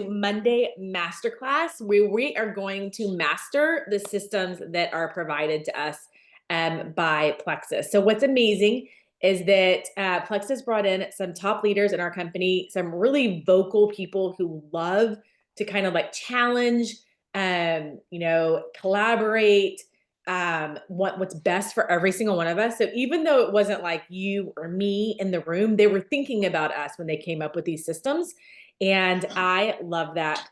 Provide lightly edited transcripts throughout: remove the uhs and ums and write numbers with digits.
Monday masterclass where we are going to master the systems that are provided to us by Plexus. So what's amazing is that Plexus brought in some top leaders in our company, some really vocal people who love to kind of like challenge, collaborate, what's best for every single one of us. So even though it wasn't like you or me in the room, they were thinking about us when they came up with these systems. And I love that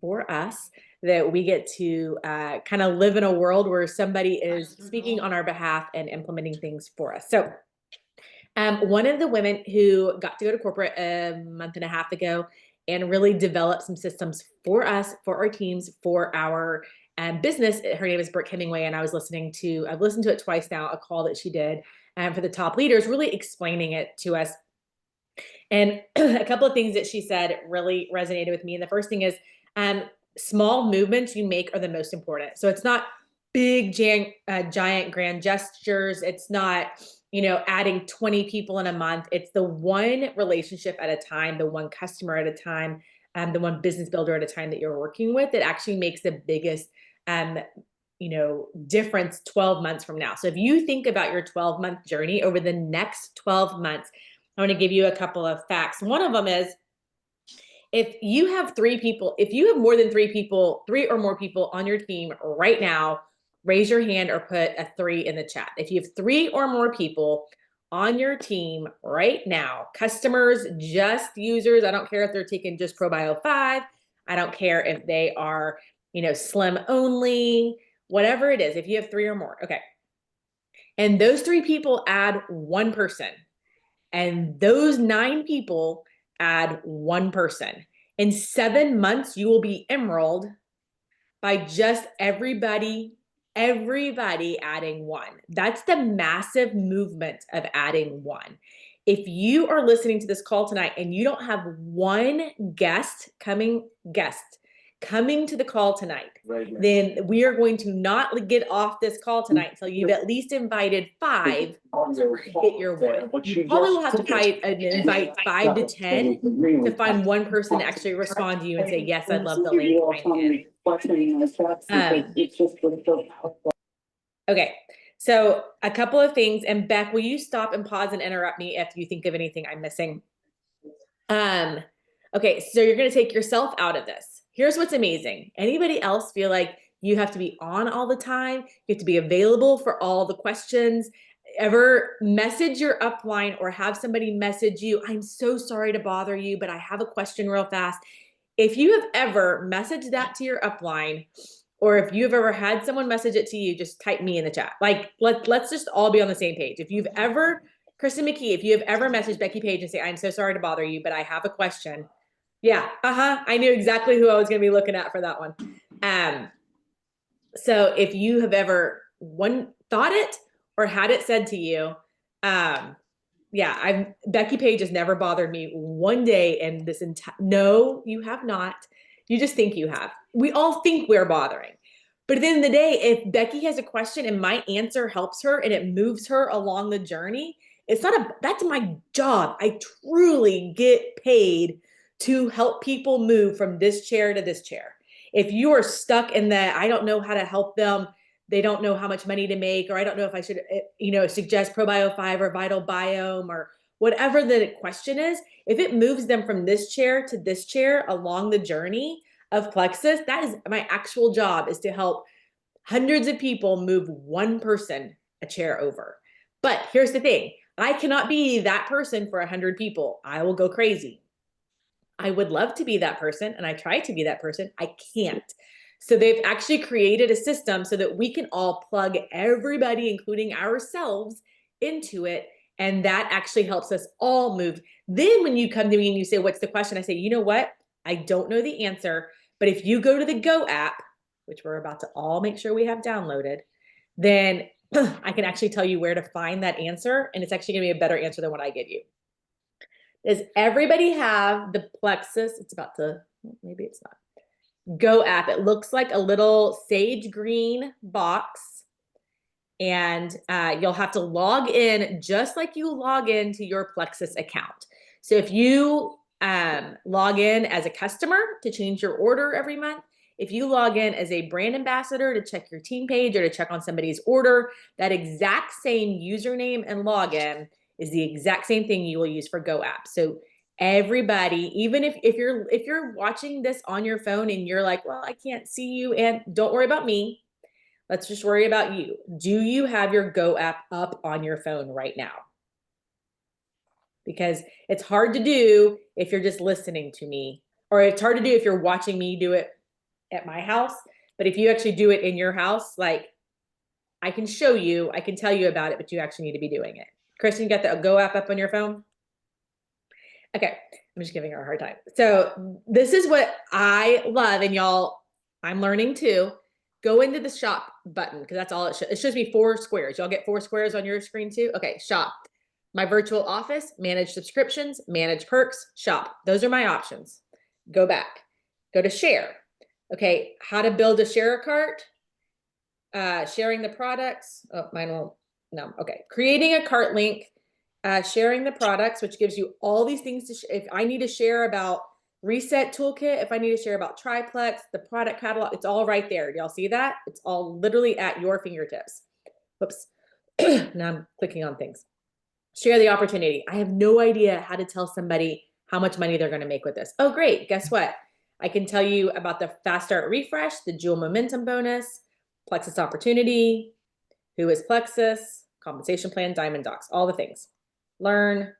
for us, that we get to kind of live in a world where somebody is speaking on our behalf and implementing things for us. So one of the women who got to go to corporate a month and a half ago and really develop some systems for us, for our teams, for our business, her name is 𝗪𝗂𝗍𝗿, and I've listened to it twice now, a call that she did for the top leaders, really explaining it to us. And a couple of things that she said really resonated with me. And the first thing is small movements you make are the most important. So it's not big, giant grand gestures. It's not, adding 20 people in a month. It's the one relationship at a time, the one customer at a time, the one business builder at a time that you're working with that actually makes the biggest difference 12 months from now. So if you think about your 12-month journey over the next 12 months, I want to give you a couple of facts. One of them is if you have more than three or more people on your team right now, raise your hand or put a 3 in the chat. If you have 3 or more people on your team right now, customers, just users, I don't care if they're taking just ProBio 5, I don't care if they are, slim only, whatever it is, if you have 3 or more, okay. And those 3 people add 1 person. And those 9 people add 1 person. In 7 months, you will be emerald by just everybody adding 1. That's the massive movement of adding 1. If you are listening to this call tonight and you don't have one guest coming to the call tonight, then we are going to not get off this call tonight until you've at least invited 5 to hit your 1. You probably will have to invite 5 to 10 to find 1 person to actually respond to you and say, yes, I'd love the link. Okay, so a couple of things, and Beck, will you stop and pause and interrupt me if you think of anything I'm missing? Okay, so you're gonna take yourself out of this. Here's what's amazing. Anybody else feel like you have to be on all the time? You have to be available for all the questions? Ever message your upline or have somebody message you, I'm so sorry to bother you, but I have a question real fast. If you have ever messaged that to your upline, or if you've ever had someone message it to you, just type me in the chat. Like, let's just all be on the same page. If you've ever, Kristen McKee, if you have ever messaged Becky Page and say, I'm so sorry to bother you, but I have a question. Yeah, I knew exactly who I was gonna be looking at for that one. So if you have ever thought it or had it said to you, Becky Page has never bothered me one day in this entire, no, you have not. You just think you have. We all think we're bothering. But at the end of the day, if Becky has a question and my answer helps her and it moves her along the journey, that's my job. I truly get paid to help people move from this chair to this chair. If you are stuck in that, I don't know how to help them, they don't know how much money to make, or I don't know if I should, suggest ProBio 5 or Vital Biome or whatever the question is, if it moves them from this chair to this chair along the journey of Plexus, that is my actual job, is to help hundreds of people move 1 person a chair over. But here's the thing, I cannot be that person for 100 people. I will go crazy. I would love to be that person, and I try to be that person. I can't. So they've actually created a system so that we can all plug everybody, including ourselves, into it. And that actually helps us all move. Then when you come to me and you say, what's the question? I say, you know what? I don't know the answer, but if you go to the Go app, which we're about to all make sure we have downloaded, then I can actually tell you where to find that answer. And it's actually gonna be a better answer than what I give you. Does everybody have the Plexus? It's about to, maybe it's not. Go app. It looks like a little sage green box, and you'll have to log in just like you log into your Plexus account. So if you log in as a customer to change your order every month, if you log in as a brand ambassador to check your team page or to check on somebody's order, that exact same username and login is the exact same thing you will use for GoApp. So everybody, even if you're watching this on your phone and you're like, well, I can't see you, and don't worry about me. Let's just worry about you. Do you have your GoApp up on your phone right now? Because it's hard to do if you're just listening to me, or it's hard to do if you're watching me do it at my house. But if you actually do it in your house, like I can show you, I can tell you about it, but you actually need to be doing it. Kristen, you got the GoApp up on your phone? Okay, I'm just giving her a hard time. So this is what I love, and y'all, I'm learning too. Go into the shop button, because that's all it shows. It shows me 4 squares. Y'all get 4 squares on your screen too? Okay, shop. My virtual office, manage subscriptions, manage perks, shop. Those are my options. Go back. Go to share. Okay, how to build a share cart. Sharing the products. Oh, mine won't. No, okay. Creating a cart link. Sharing the products, which gives you all these things to if I need to share about Reset Toolkit, if I need to share about Triplex, the product catalog, it's all right there. Y'all see that? It's all literally at your fingertips. Whoops. Now I'm clicking on things. Share the opportunity. I have no idea how to tell somebody how much money they're going to make with this. Oh, great. Guess what? I can tell you about the Fast Start Refresh, the Jewel Momentum Bonus, Plexus Opportunity, who is Plexus, compensation plan, Diamond Docs, all the things. Learn,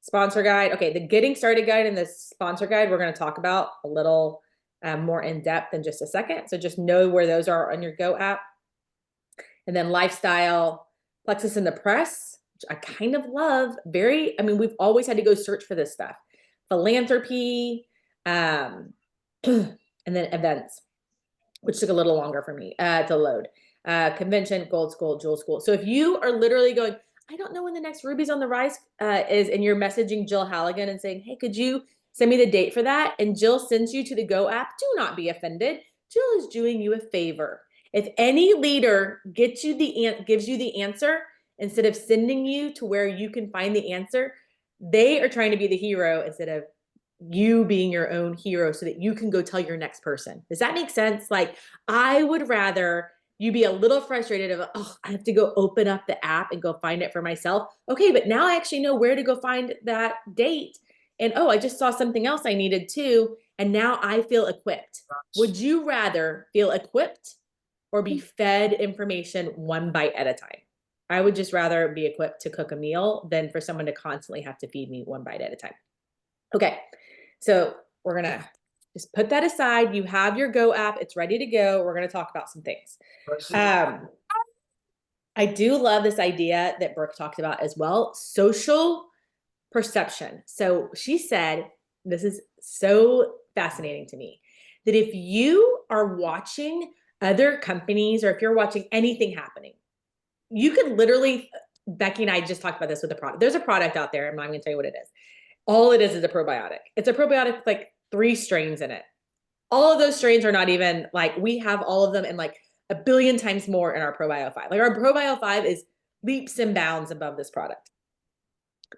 sponsor guide. Okay, the getting started guide and the sponsor guide we're going to talk about a little more in depth in just a second. So just know where those are on your GoApp. And then lifestyle, Plexus in the press, which I kind of love. I mean, we've always had to go search for this stuff. Philanthropy, and then events, which took a little longer for me to load. Convention, Gold School, Jewel School. So if you are literally going, I don't know when the next Rubies on the Rise is, and you're messaging Jill Halligan and saying, hey, could you send me the date for that? And Jill sends you to the GoApp, do not be offended. Jill is doing you a favor. If any leader gives you the answer instead of sending you to where you can find the answer, they are trying to be the hero instead of you being your own hero so that you can go tell your next person. Does that make sense? Like, I would rather you be a little frustrated of, oh, I have to go open up the app and go find it for myself. Okay, but now I actually know where to go find that date. And oh, I just saw something else I needed too. And now I feel equipped. Would you rather feel equipped or be fed information one bite at a time? I would just rather be equipped to cook a meal than for someone to constantly have to feed me one bite at a time. Okay, so we're gonna just put that aside. You have your GoApp, it's ready to go. We're gonna talk about some things. I do love this idea that Brooke talked about as well, social perception. So she said, this is so fascinating to me, that if you are watching other companies or if you're watching anything happening, you could literally, Becky and I just talked about this with the product. There's a product out there, and I'm going to tell you what it is. All it is a probiotic. It's a probiotic with like 3 strains in it. All of those strains are not even like, we have all of them and like a billion times more in our ProBio 5. Like our ProBio 5 is leaps and bounds above this product.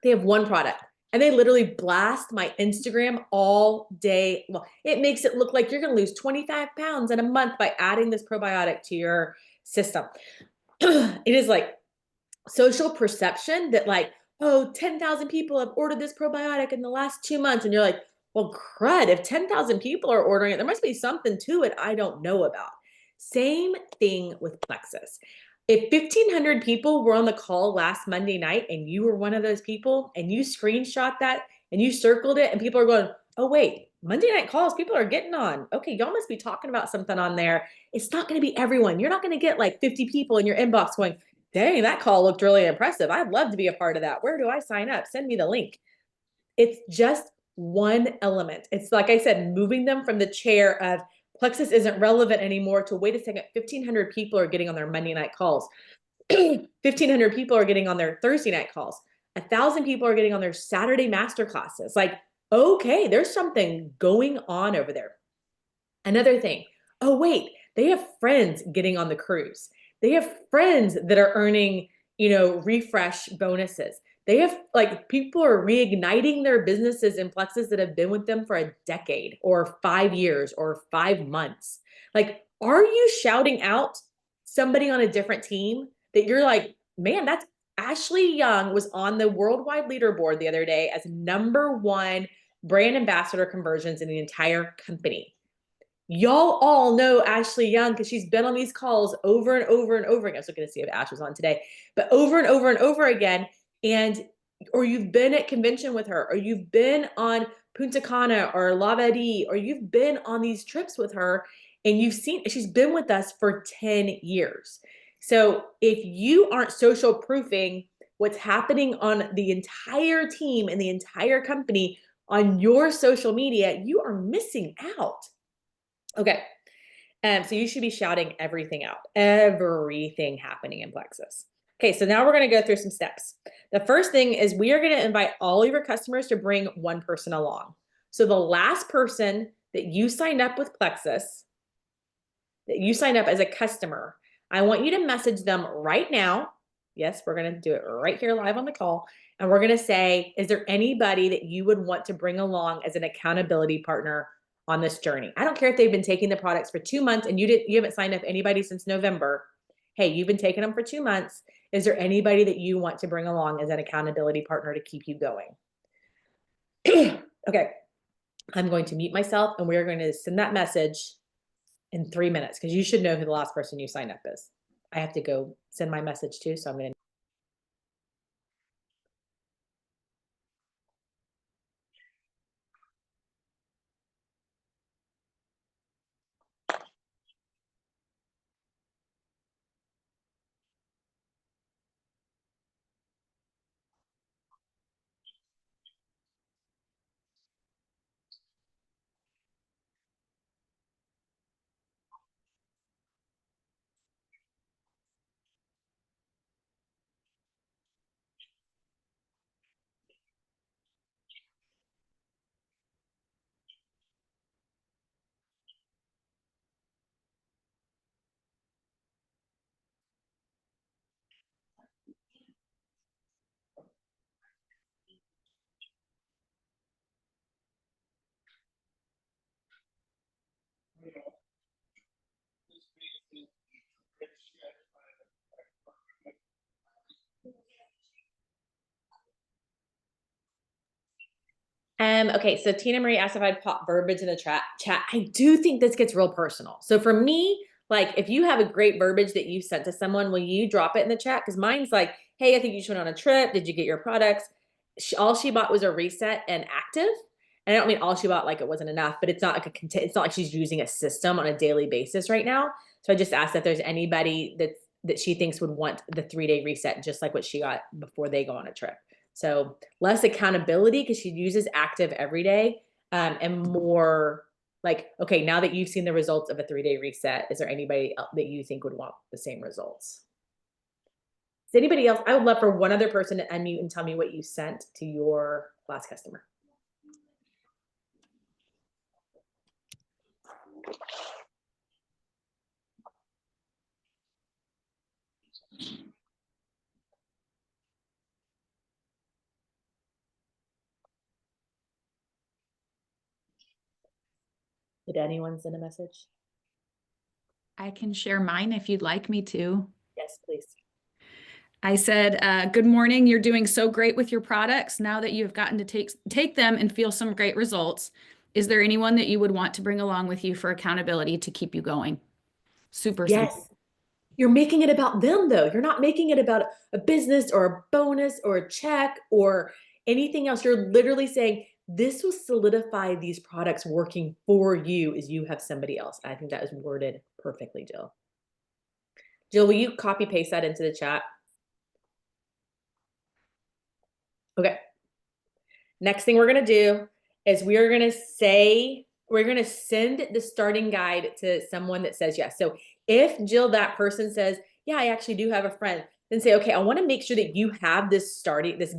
They have one product and they literally blast my Instagram all day long. It makes it look like you're going to lose 25 pounds in a month by adding this probiotic to your system. It is like social perception that like, oh, 10,000 people have ordered this probiotic in the last 2 months. And you're like, well, crud, if 10,000 people are ordering it, there must be something to it I don't know about. Same thing with Plexus. If 1,500 people were on the call last Monday night and you were one of those people and you screenshot that and you circled it and people are going, oh, wait, Monday night calls, people are getting on. Okay, y'all must be talking about something on there. It's not going to be everyone. You're not going to get like 50 people in your inbox going, dang, that call looked really impressive. I'd love to be a part of that. Where do I sign up? Send me the link. It's just one element. It's like I said, moving them from the chair of Plexus isn't relevant anymore to wait a second, 1,500 people are getting on their Monday night calls. 1,500 people are getting on their Thursday night calls. 1,000 people are getting on their Saturday master classes. Like, okay, there's something going on over there. Another thing, oh wait, they have friends getting on the cruise. They have friends that are earning, refresh bonuses. They have like people are reigniting their businesses in Plexus that have been with them for a decade or 5 years or 5 months. Like, are you shouting out somebody on a different team that you're like, man, that's Ashley Young was on the worldwide leaderboard the other day as #1 brand ambassador conversions in the entire company. Y'all all know Ashley Young because she's been on these calls over and over and over again. I was looking to see if Ash was on today, but over and over and over again. And, or you've been at convention with her, or you've been on Punta Cana or 𝗪𝗏𝘃, or you've been on these trips with her and you've seen, she's been with us for 10 years. So if you aren't social proofing what's happening on the entire team and the entire company on your social media, you are missing out. Okay. So you should be shouting everything out, everything happening in Plexus. Okay, so now we're going to go through some steps. The first thing is we are going to invite all of your customers to bring one person along. So the last person that you signed up with Plexus, that you signed up as a customer, I want you to message them right now. Yes, we're going to do it right here live on the call. And we're going to say, is there anybody that you would want to bring along as an accountability partner on this journey? I don't care if they've been taking the products for 2 months and you haven't signed up anybody since November. Hey, you've been taking them for 2 months. Is there anybody that you want to bring along as an accountability partner to keep you going? Okay, I'm going to mute myself and we're going to send that message in 3 minutes because you should know who the last person you signed up is. I have to go send my message too, so I'm going to. Okay, so Tina Marie asked if I'd pop verbiage in the chat. I do think this gets real personal. So for me, like if you have a great verbiage that you sent to someone, will you drop it in the chat? Because mine's like, hey, I think you should went on a trip. Did you get your products? All she bought was a reset and active. And I don't mean all she bought like it wasn't enough, but it's not like it's not like she's using a system on a daily basis right now. So I just asked if there's anybody that she thinks would want the 3-day reset, just like what she got before they go on a trip. So less accountability because she uses active every day, and more like, okay, now that you've seen the results of a 3-day reset, is there anybody else that you think would want the same results? Is anybody else? I would love for one other person to unmute and tell me what you sent to your last customer. Did anyone send a message? I can share mine if you'd like me to. Yes, please. I said, good morning. You're doing so great with your products. Now that you've gotten to take them and feel some great results, is there anyone that you would want to bring along with you for accountability to keep you going? Super yes. simple. You're making it about them though. You're not making it about a business or a bonus or a check or anything else. You're literally saying, this will solidify these products working for you as you have somebody else. I think that is worded perfectly, Jill. Jill, will you copy paste that into the chat? Okay. Next thing we're going to do is we're going to send the starting guide to someone that says yes. So if Jill, that person says, yeah, I actually do have a friend, then say, okay, I want to make sure that you have this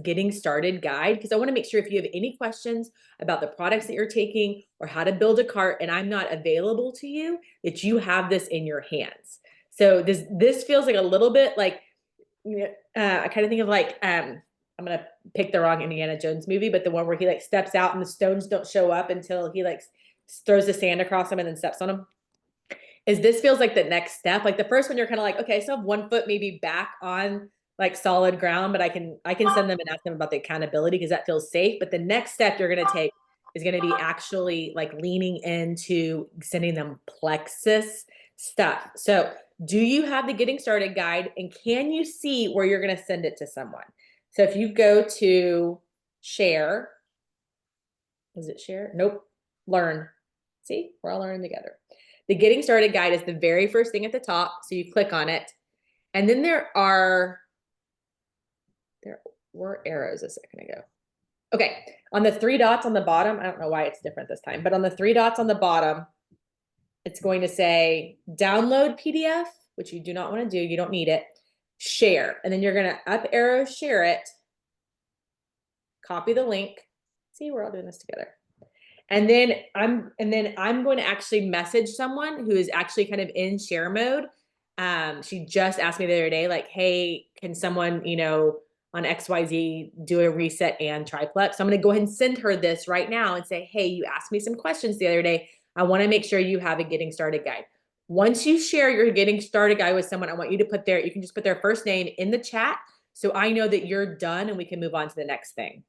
getting started guide, because I want to make sure if you have any questions about the products that you're taking or how to build a cart and I'm not available to you, that you have this in your hands. So this feels like a little bit like, I kind of think of like, I'm gonna pick the wrong Indiana Jones movie, but the one where he like steps out and the stones don't show up until he like throws the sand across them and then steps on them. Is this feels like the next step. Like the first one, you're kind of like, okay, so 1 foot maybe back on like solid ground, but I can send them and ask them about the accountability because that feels safe. But the next step you're gonna take is gonna be actually like leaning into sending them plexus stuff. So do you have the getting started guide and can you see where you're gonna send it to someone? So if you go to share, is it share? Nope, learn. See, we're all learning together. The getting started guide is the very first thing at the top. So you click on it. And then there were arrows a second ago. Okay, on the 3 dots on the bottom, I don't know why it's different this time, but on the 3 dots on the bottom, it's going to say download PDF, which you do not want to do. You don't need it. Share. And then you're going to up arrow share it. Copy the link. See, we're all doing this together. And then I'm going to actually message someone who is actually kind of in share mode. She just asked me the other day, like, hey, can someone, you know, on XYZ do a reset and triplex? So I'm going to go ahead and send her this right now and say, hey, you asked me some questions the other day. I want to make sure you have a getting started guide. Once you share your getting started guide with someone, I want you to put you can just put their first name in the chat. So I know that you're done and we can move on to the next thing.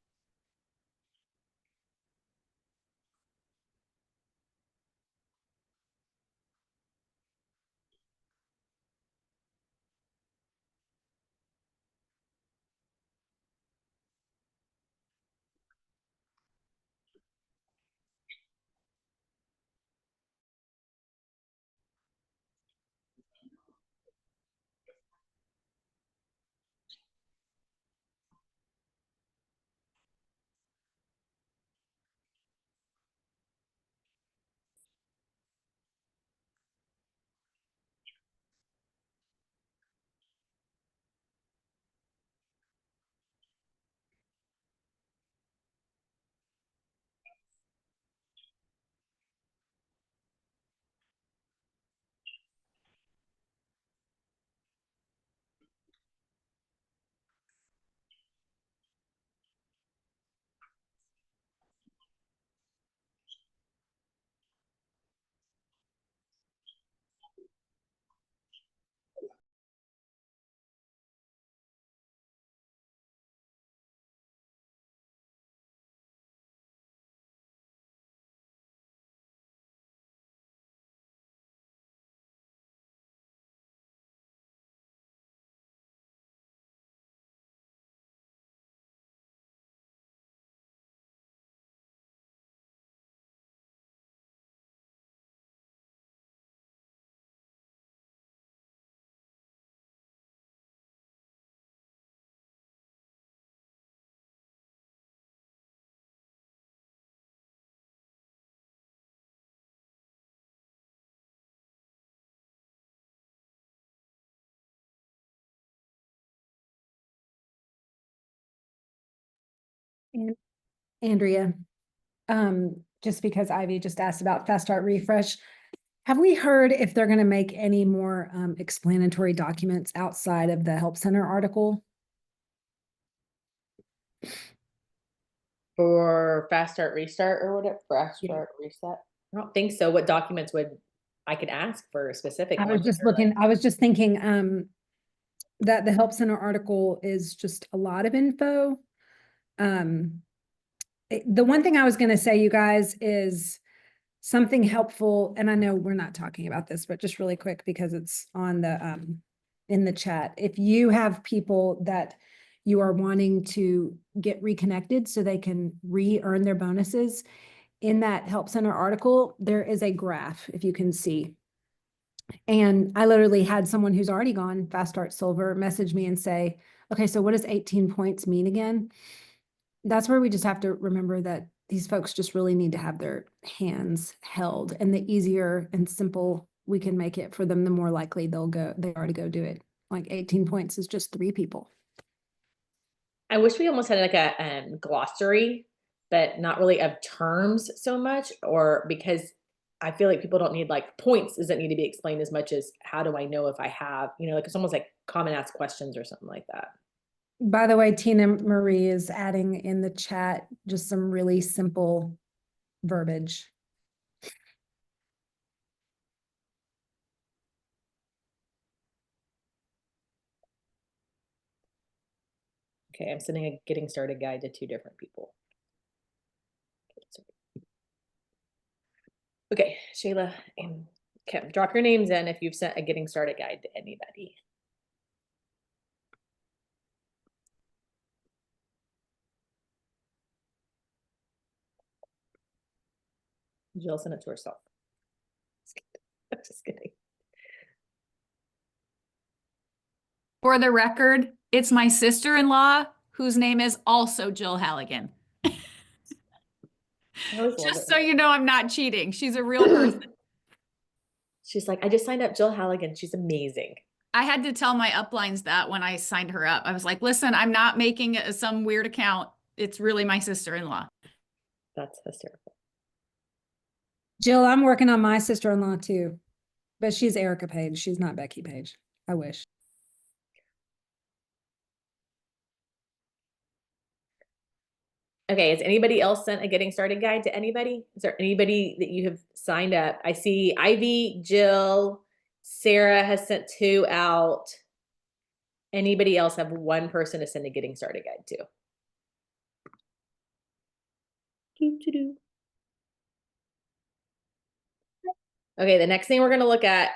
And Andrea, just because Ivy just asked about Fast Start Refresh, have we heard if they're going to make any more explanatory documents outside of the Help Center article? For fast start restart or whatever, fast start reset? I don't think so. What documents would I could ask for a specific I one? was just looking, I was just thinking that the Help Center article is just a lot of info. The one thing I was going to say, you guys, is something helpful, and I know we're not talking about this, but just really quick because it's on the in the chat. If you have people that you are wanting to get reconnected so they can re-earn their bonuses, in that Help Center article, there is a graph, if you can see. And I literally had someone who's already gone Fast Start Silver message me and say, okay, so what does 18 points mean again? That's where we just have to remember that these folks just really need to have their hands held, and the easier and simple we can make it for them, the more likely they already go do it. Like 18 points is just 3 people. I wish we almost had like a glossary, but not really of terms so much, or because I feel like people don't need like points doesn't need to be explained as much as how do I know if I have, you know, like it's almost like common ask questions or something like that. By the way, Tina Marie is adding in the chat just some really simple verbiage. Okay, I'm sending a getting started guide to 2 different people. Okay, Shayla and Kim, drop your names in if you've sent a getting started guide to anybody. Jill sent it to herself. I'm just kidding. For the record, it's my sister-in-law whose name is also Jill Halligan. Just so you know, I'm not cheating. She's a real person. She's like, I just signed up Jill Halligan. She's amazing. I had to tell my uplines that when I signed her up. I was like, listen, I'm not making some weird account. It's really my sister-in-law. That's hysterical. Jill, I'm working on my sister-in-law too, but she's Erica Page. She's not Becky Page. I wish. Okay, has anybody else sent a getting started guide to anybody? Is there anybody that you have signed up? I see Ivy, Jill, Sarah has sent 2 out. Anybody else have 1 person to send a getting started guide to? Okay, the next thing we're gonna look at,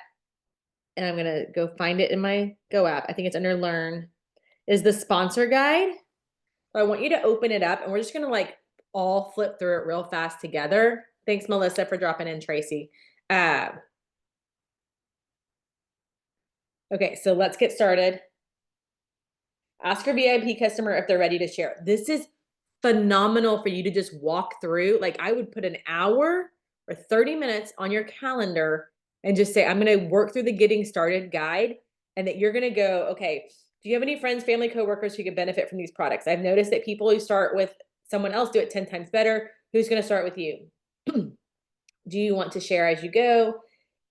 and I'm gonna go find it in my Go app, I think it's under Learn, is the sponsor guide. I want you to open it up and we're just gonna like all flip through it real fast together. Thanks, Melissa, for dropping in, Tracy. Okay, so let's get started. Ask your VIP customer if they're ready to share. This is phenomenal for you to just walk through. Like I would put an hour or 30 minutes on your calendar and just say, I'm going to work through the getting started guide, and that you're going to go, okay, do you have any friends, family, coworkers who could benefit from these products? I've noticed that people who start with someone else do it 10 times better. Who's going to start with you? Do you want to share as you go?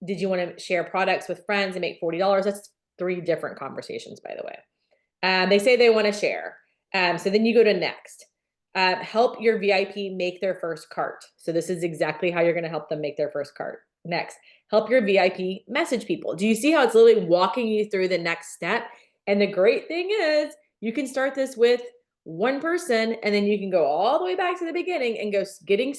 Did you want to share products with friends and make $40? That's 3 different conversations, by the way. They say they want to share. So then you go to next. Help your VIP make their first cart. So this is exactly how you're going to help them make their first cart. Next, help your VIP message people. Do you see how it's literally walking you through the next step? And the great thing is you can start this with 1 person, and then you can go all the way back to the beginning and go getting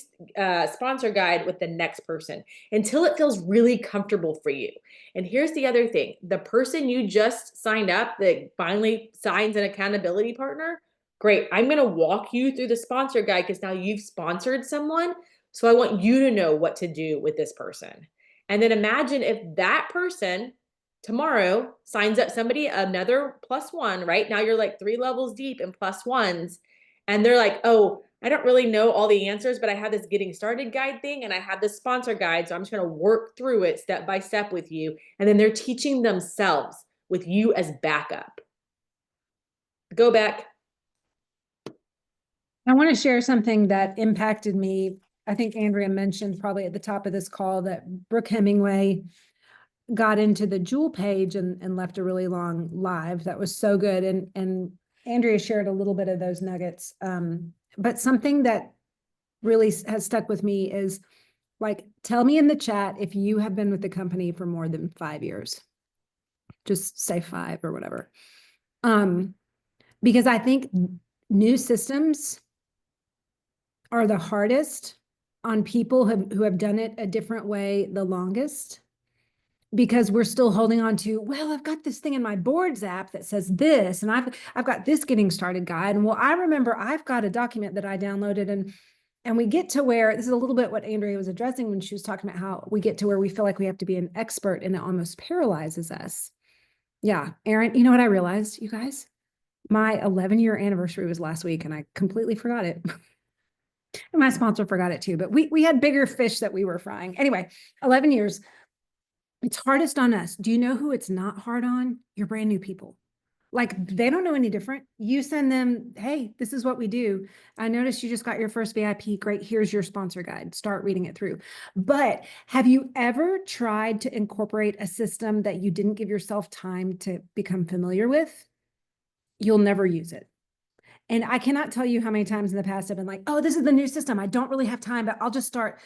sponsor guide with the next person until it feels really comfortable for you. And here's the other thing. The person you just signed up that finally signs an accountability partner, great. I'm going to walk you through the sponsor guide because now you've sponsored someone. So I want you to know what to do with this person. And then imagine if that person tomorrow signs up somebody, another +1, right? Now you're like 3 levels deep in +1s. And they're like, oh, I don't really know all the answers, but I have this getting started guide thing and I have this sponsor guide. So I'm just going to work through it step by step with you. And then they're teaching themselves with you as backup. Go back. I want to share something that impacted me. I think Andrea mentioned probably at the top of this call that Brooke Hemingway got into the Jewel page and left a really long live. That was so good. And Andrea shared a little bit of those nuggets. But something that really has stuck with me is like, tell me in the chat if you have been with the company for more than 5 years. Just say 5 or whatever. Because I think new systems are the hardest on people who have done it a different way the longest, because we're still holding on to, well, I've got this thing in my boards app that says this, and I've got this getting started guide. And well, I remember I've got a document that I downloaded, and we get to where, this is a little bit what Andrea was addressing when she was talking about how we get to where we feel like we have to be an expert and it almost paralyzes us. Yeah, Erin, you know what I realized, you guys? My 11-year anniversary was last week and I completely forgot it. And my sponsor forgot it too, but we had bigger fish that we were frying. Anyway, 11 years. It's hardest on us. Do you know who it's not hard on? Your brand new people. Like they don't know any different. You send them, hey, this is what we do. I noticed you just got your first VIP. Great. Here's your sponsor guide. Start reading it through. But have you ever tried to incorporate a system that you didn't give yourself time to become familiar with? you'll never use it. And I cannot tell you how many times in the past I've been like, oh, this is the new system. I don't really have time, but I'll just start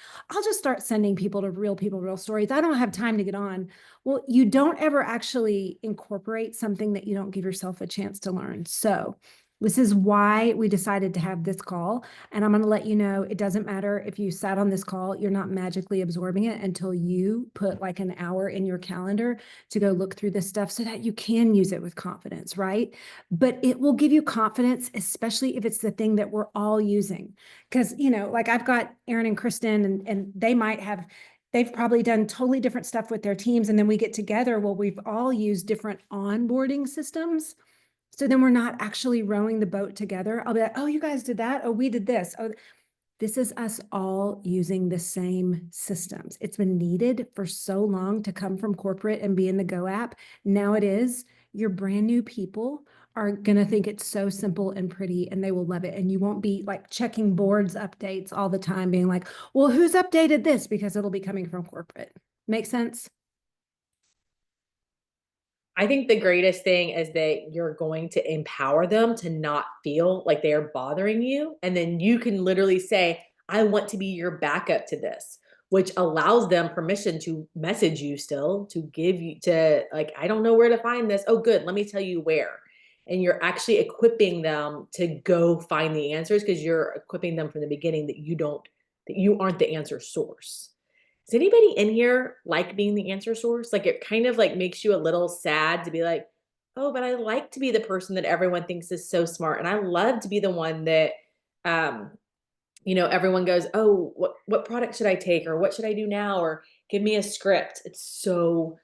sending people, real stories. I don't have time to get on. Well, you don't ever actually incorporate something that you don't give yourself a chance to learn. So this is why we decided to have this call. And I'm going to let you know, it doesn't matter if you sat on this call, you're not magically absorbing it until you put like an hour in your calendar to go look through this stuff so that you can use it with confidence, right? But it will give you confidence, especially if it's the thing that we're all using. Because, you know, like I've got Aaron and Kristen, and they've probably done totally different stuff with their teams. And then we get together, well, we've all used different onboarding systems. So then we're not actually rowing the boat together. I'll be like, oh, you guys did that. Oh, we did this. Oh, this is us all using the same systems. It's been needed for so long to come from corporate and be in the Go app. Now it is. Your brand new people are going to think it's so simple and pretty, and they will love it. And you won't be like checking boards updates all the time, being like, well, who's updated this? Because it'll be coming from corporate. Make sense? I think the greatest thing is that you're going to empower them to not feel like they are bothering you. And then you can literally say, I want to be your backup to this, which allows them permission to message you still, to give you to like, I don't know where to find this. Oh, good. Let me tell you where. And you're actually equipping them to go find the answers because you're equipping them from the beginning that you aren't the answer source. Does anybody in here like being the answer source? Like it kind of like makes you a little sad to be like, oh, but I like to be the person that everyone thinks is so smart. And I love to be the one that, you know, everyone goes, oh, what product should I take? Or what should I do now? Or give me a script. It's so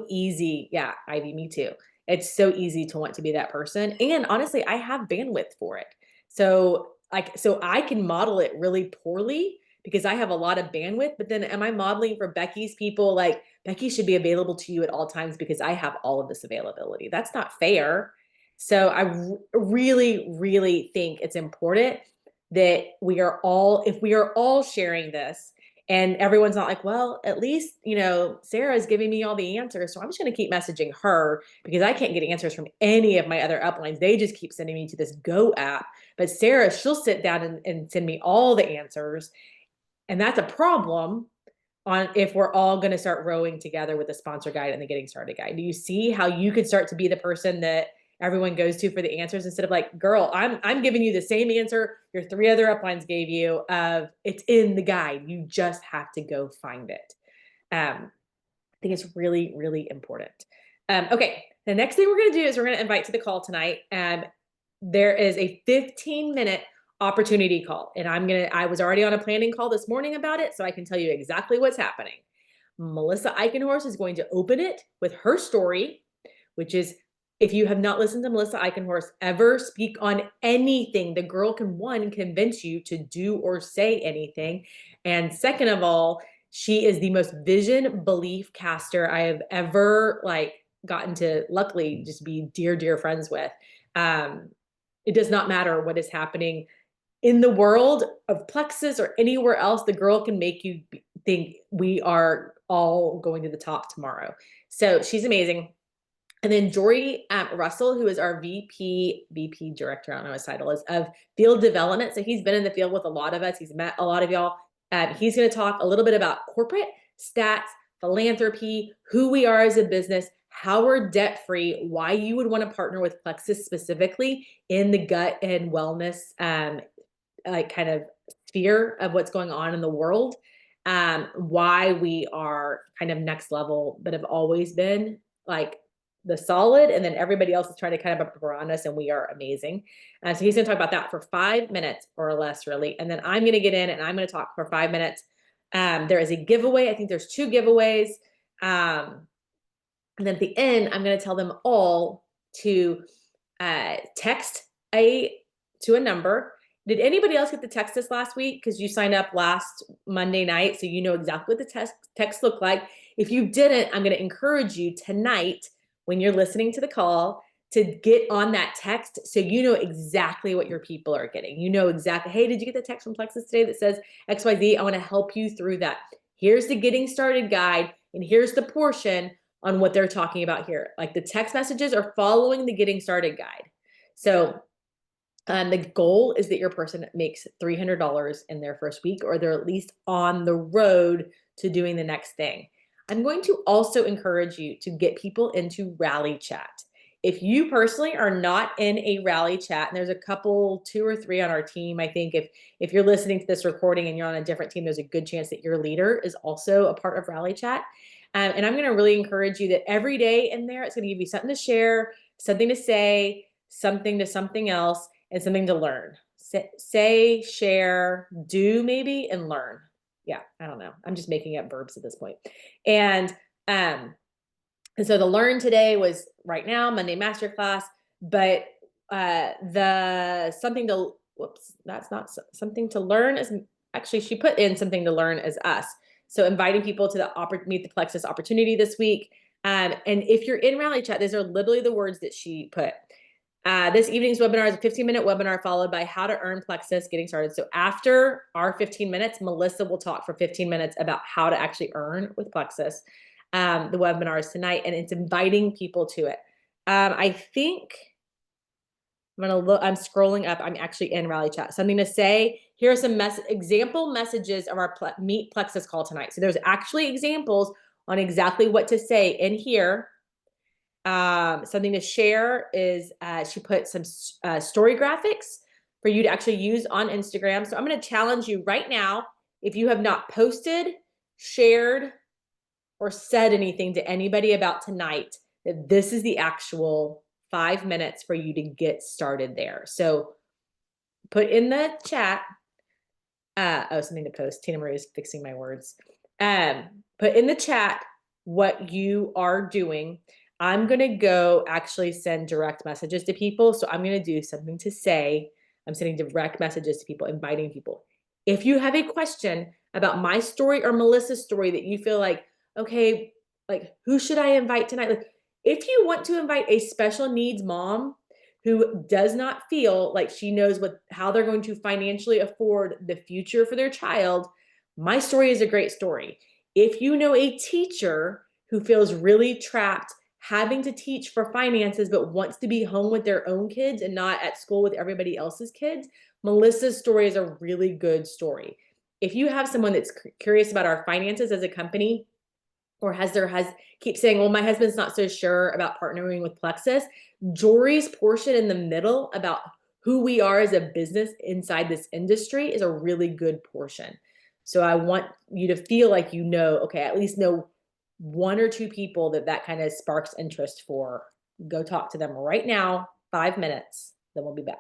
easy. Yeah, Ivy, me too. It's so easy to want to be that person. And honestly, I have bandwidth for it. So I can model it really poorly because I have a lot of bandwidth, but then am I modeling for Becky's people? Like Becky should be available to you at all times because I have all of this availability. That's not fair. So I really, really think it's important that if we are all sharing this and everyone's not like, well, at least, you know, Sarah's giving me all the answers. So I'm just going to keep messaging her because I can't get answers from any of my other uplines. They just keep sending me to this Go app. But Sarah, she'll sit down and send me all the answers. And that's a problem if we're all going to start rowing together with the sponsor guide and the getting started guide. Do you see how you could start to be the person that everyone goes to for the answers instead of like, girl, I'm giving you the same answer your 3 other uplines gave you of it's in the guide. You just have to go find it. I think it's really, really important. Okay. The next thing we're going to do is we're going to invite to the call tonight. There is a 15-minute opportunity call. And I was already on a planning call this morning about it, so I can tell you exactly what's happening. Melissa Eichenhorst is going to open it with her story, which is, if you have not listened to Melissa Eichenhorst ever speak on anything, the girl can, one, convince you to do or say anything. And second of all, she is the most vision belief caster I have ever gotten to luckily just be dear, dear friends with. It does not matter what is happening in the world of Plexus or anywhere else, the girl can make you think we are all going to the top tomorrow. So she's amazing. And then Jory Russell, who is our VP director, I don't know what his title is, of field development. So he's been in the field with a lot of us. He's met a lot of y'all. He's going to talk a little bit about corporate stats, philanthropy, who we are as a business, how we're debt-free, why you would want to partner with Plexus specifically in the gut and wellness kind of sphere of what's going on in the world, why we are kind of next level, but have always been like the solid, and then everybody else is trying to kind of up around us, and we are amazing. So he's going to talk about that for 5 minutes or less, really. And then I'm going to get in and I'm going to talk for 5 minutes. There is a giveaway. I think there's 2 giveaways. And then at the end, I'm going to tell them all to text to a number. Did anybody else get the text this last week? Because you signed up last Monday night, so you know exactly what the text looked like. If you didn't, I'm going to encourage you tonight when you're listening to the call to get on that text so you know exactly what your people are getting. You know exactly, hey, did you get the text from Plexus today that says XYZ? I want to help you through that. Here's the getting started guide, and here's the portion on what they're talking about here. Like the text messages are following the getting started guide. So the goal is that your person makes $300 in their first week, or they're at least on the road to doing the next thing. I'm going to also encourage you to get people into Rally Chat. If you personally are not in a Rally Chat, and there's a couple, 2 or 3 on our team, I think if you're listening to this recording and you're on a different team, there's a good chance that your leader is also a part of Rally Chat. And I'm going to really encourage you that every day in there, it's going to give you something to share, something to say, something to something else, and something to learn. Say, share, do maybe, and learn. Yeah, I don't know. I'm just making up verbs at this point. And so the learn today was right now, Monday Masterclass, but the something to, whoops, that's not something to learn is actually, she put in something to learn as us. So inviting people to the Meet the Plexus opportunity this week. And if you're in Rally Chat, these are literally the words that she put. This evening's webinar is a 15-minute webinar followed by how to earn Plexus getting started. So after our 15 minutes, Melissa will talk for 15 minutes about how to actually earn with Plexus. The webinar is tonight, and it's inviting people to it. I think I'm gonna look, I'm scrolling up. I'm actually in Rally Chat. Something to say. Here are some example messages of our Meet Plexus call tonight. So there's actually examples on exactly what to say in here. Something to share is she put some story graphics for you to actually use on Instagram. So I'm going to challenge you right now, if you have not posted, shared, or said anything to anybody about tonight, that this is the actual 5 minutes for you to get started there. So put in the chat, oh, something to post. Tina Marie is fixing my words. Put in the chat what you are doing. I'm going to go actually send direct messages to people. So I'm going to do something to say. I'm sending direct messages to people, inviting people. If you have a question about my story or Melissa's story that you feel like, okay, like who should I invite tonight? Like, if you want to invite a special needs mom who does not feel like she knows how they're going to financially afford the future for their child, my story is a great story. If you know a teacher who feels really trapped having to teach for finances, but wants to be home with their own kids and not at school with everybody else's kids, Melissa's story is a really good story. If you have someone that's curious about our finances as a company, or keeps saying, well, my husband's not so sure about partnering with Plexus, Jory's portion in the middle about who we are as a business inside this industry is a really good portion. So I want you to feel like you know, okay, at least know 1 or 2 people that kind of sparks interest for. Go talk to them right now, 5 minutes, then we'll be back.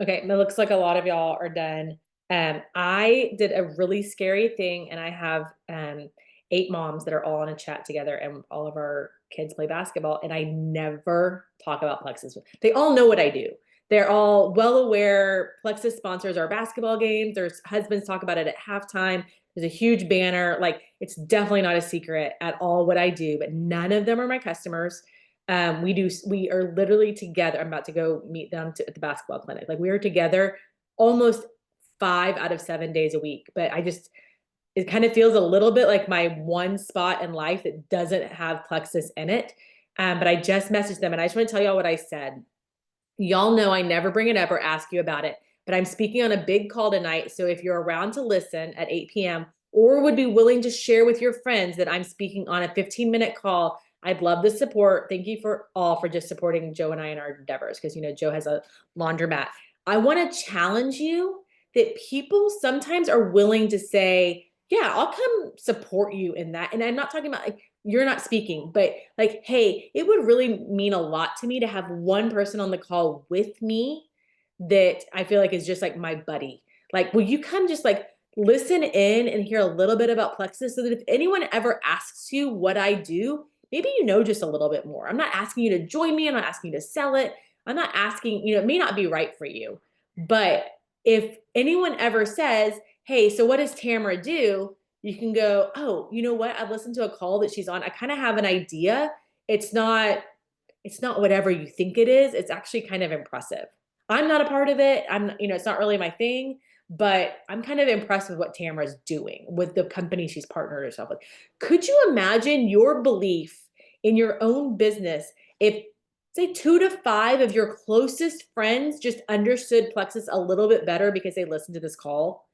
Okay, it looks like a lot of y'all are done. I did a really scary thing, and I have 8 moms that are all in a chat together, and all of our kids play basketball, and I never talk about Plexus. They all know what I do. They're all well aware. Plexus sponsors our basketball games. Their husbands talk about it at halftime. There's a huge banner. Like, it's definitely not a secret at all what I do, but none of them are my customers. We are literally together. I'm about to go meet them at the basketball clinic. Like, we are together almost 5 out of 7 days a week. But it kind of feels a little bit like my one spot in life that doesn't have Plexus in it. But I just messaged them, and I just want to tell y'all what I said. Y'all know I never bring it up or ask you about it, but I'm speaking on a big call tonight. So if you're around to listen at 8 p.m. or would be willing to share with your friends that I'm speaking on a 15-minute call, I'd love the support. Thank you for just supporting Joe and I in our endeavors, because, you know, Joe has a laundromat. I want to challenge you that people sometimes are willing to say, yeah, I'll come support you in that. And I'm not talking about, like, you're not speaking, but like, hey, it would really mean a lot to me to have one person on the call with me that I feel like is just like my buddy. Like, will you come just like listen in and hear a little bit about Plexus, so that if anyone ever asks you what I do, maybe you know just a little bit more. I'm not asking you to join me. I'm not asking you to sell it. I'm not asking, you know, it may not be right for you. But if anyone ever says, hey, so what does Tamara do? You can go, oh, you know what? I've listened to a call that she's on. I kind of have an idea. It's not whatever you think it is. It's actually kind of impressive. I'm not a part of it. It's not really my thing, but I'm kind of impressed with what Tamara's doing with the company she's partnered herself with. Could you imagine your belief in your own business if, say, 2 to 5 of your closest friends just understood Plexus a little bit better because they listened to this call?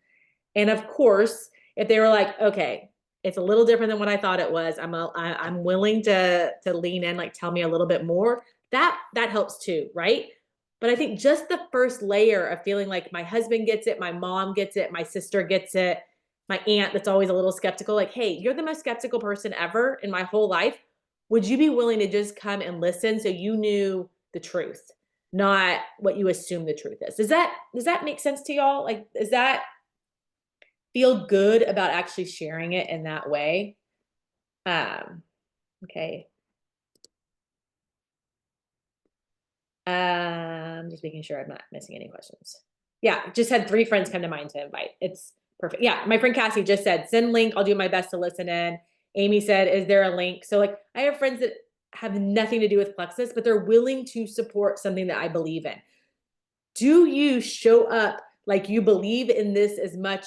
And of course, if they were like, okay, it's a little different than what I thought it was, I'm willing to lean in, like, tell me a little bit more, that helps too, right? But I think just the first layer of feeling like my husband gets it, my mom gets it, my sister gets it, my aunt that's always a little skeptical, like, hey, you're the most skeptical person ever in my whole life. Would you be willing to just come and listen so you knew the truth, not what you assume the truth is? Does that make sense to y'all? Like, is that feel good about actually sharing it in that way? Okay. Just making sure I'm not missing any questions. Yeah, just had 3 friends come to mind to invite. It's perfect. Yeah, my friend Cassie just said, send link. I'll do my best to listen in. Amy said, is there a link? So, like, I have friends that have nothing to do with Plexus, but they're willing to support something that I believe in. Do you show up like you believe in this as much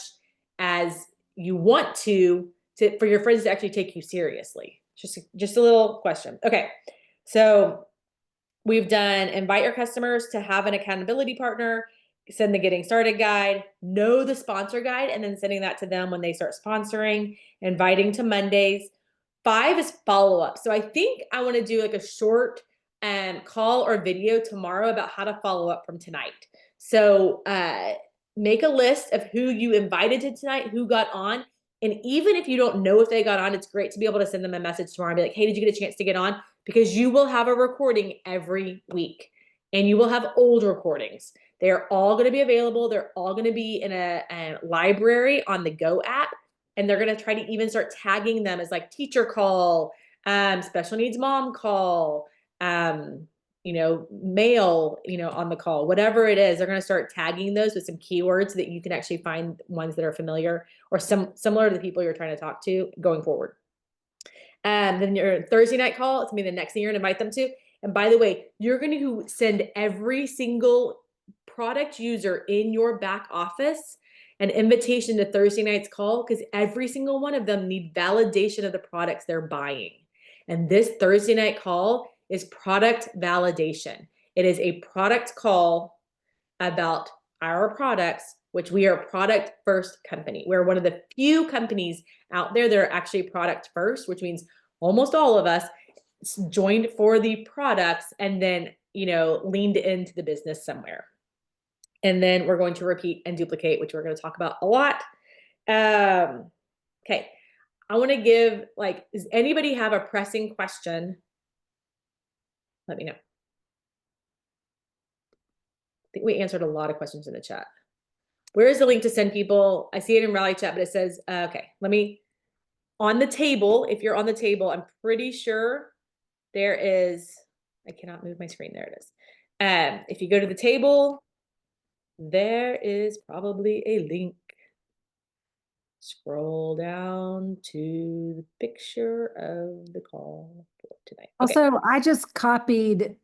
as you want to for your friends to actually take you seriously? Just a little question. Okay, so we've done invite your customers to have an accountability partner, send the getting started guide, know the sponsor guide, and then sending that to them when they start sponsoring, inviting to Mondays. 5 is follow-up. So I think I want to do like a short call or video tomorrow about how to follow up from tonight. So make a list of who you invited to tonight, who got on. And even if you don't know if they got on, it's great to be able to send them a message tomorrow and be like, hey, did you get a chance to get on? Because you will have a recording every week, and you will have old recordings. They're all going to be available. They're all going to be in a library on the Go app. And they're going to try to even start tagging them as like teacher call, special needs mom call, male, on the call, whatever it is. They're going to start tagging those with some keywords so that you can actually find ones that are familiar or similar to the people you're trying to talk to going forward. Then your Thursday night call, it's going to be the next thing you're going to invite them to. And by the way, you're going to send every single product user in your back office an invitation to Thursday night's call, because every single one of them need validation of the products they're buying. And this Thursday night call is product validation. It is a product call about our products, which we are a product first company. We're one of the few companies out there that are actually product first, which means almost all of us joined for the products and then, leaned into the business somewhere. And then we're going to repeat and duplicate, which we're going to talk about a lot. Okay. I want to give, does anybody have a pressing question? Let me know. think we answered a lot of questions in the chat. Where is the link to send people? I see it in Rally Chat, but it says, okay, on the table, if you're on the table, I'm pretty sure there is, I cannot move my screen. There it is. If you go to the table, there is probably a link. Scroll down to the picture of the call for tonight. Okay. Also, I just copied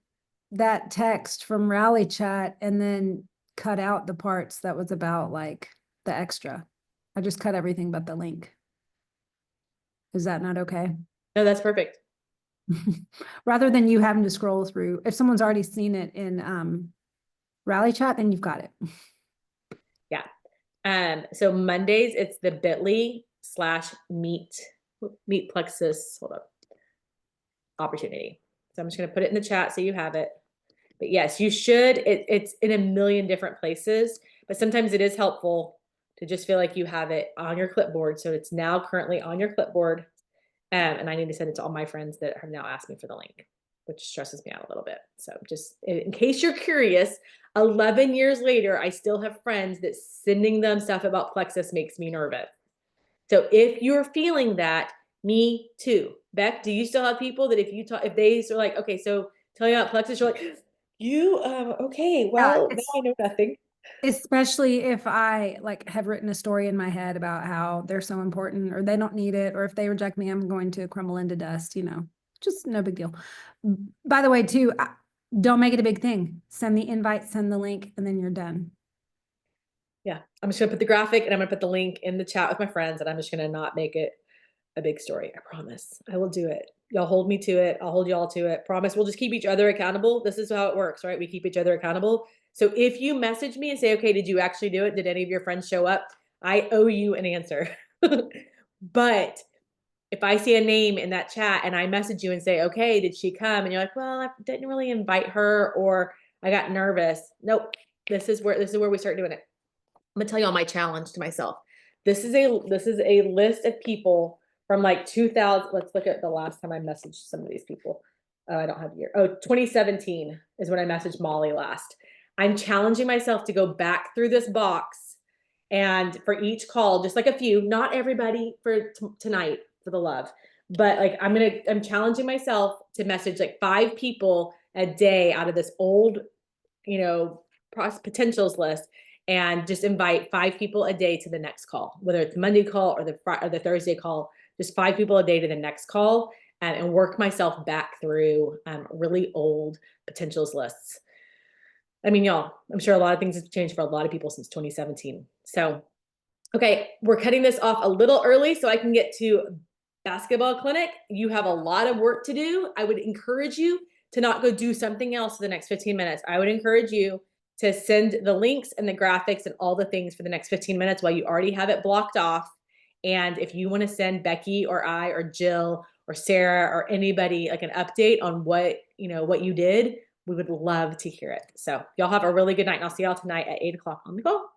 that text from Rally Chat and then cut out the parts that was about like the extra. I just cut everything but the link. Is that not okay? No, that's perfect. Rather than you having to scroll through, if someone's already seen it in Rally Chat, then you've got it. Yeah. So Mondays, it's the bit.ly/meet plexus, hold up, opportunity. So I'm just going to put it in the chat so you have it. But yes, you should. It's in a million different places, but sometimes it is helpful to just feel like you have it on your clipboard. So it's now currently on your clipboard. And I need to send it to all my friends that have now asked me for the link, which stresses me out a little bit. So just in case you're curious, 11 years later, I still have friends that sending them stuff about Plexus makes me nervous. So if you're feeling that, me too. Beck, do you still have people that if they are like, okay, so tell you about Plexus, you're like, okay, well, now I know nothing. Especially if I like have written a story in my head about how they're so important or they don't need it, or if they reject me, I'm going to crumble into dust, just no big deal. By the way, too, don't make it a big thing. Send the invite, send the link, and then you're done. Yeah, I'm just gonna put the graphic and I'm gonna put the link in the chat with my friends, and I'm just gonna not make it a big story. I promise. I will do it. Y'all hold me to it. I'll hold y'all to it. Promise. We'll just keep each other accountable. This is how it works, right? We keep each other accountable. So if you message me and say, okay, did you actually do it? Did any of your friends show up? I owe you an answer. But if I see a name in that chat and I message you and say, okay, did she come? And you're like, well, I didn't really invite her, or I got nervous. Nope. This is where we start doing it. I'm gonna tell you all my challenge to myself. This is a list of people from like 2000. Let's look at the last time I messaged some of these people. I don't have the year. 2017 is when I messaged Molly last. I'm challenging myself to go back through this box, and for each call, just like a few, not everybody for tonight for the love, but like I'm challenging myself to message like 5 people a day out of this old, potentials list, and just invite 5 people a day to the next call, whether it's Monday call or the Thursday call, just 5 people a day to the next call, and work myself back through really old potentials lists. I mean, y'all, I'm sure a lot of things have changed for a lot of people since 2017. So, okay, we're cutting this off a little early so I can get to basketball clinic. You have a lot of work to do. I would encourage you to not go do something else for the next 15 minutes. I would encourage you to send the links and the graphics and all the things for the next 15 minutes while you already have it blocked off. And if you want to send Becky or I or Jill or Sarah or anybody like an update on what you did, we would love to hear it. So y'all have a really good night, and I'll see y'all tonight at 8 o'clock on the call.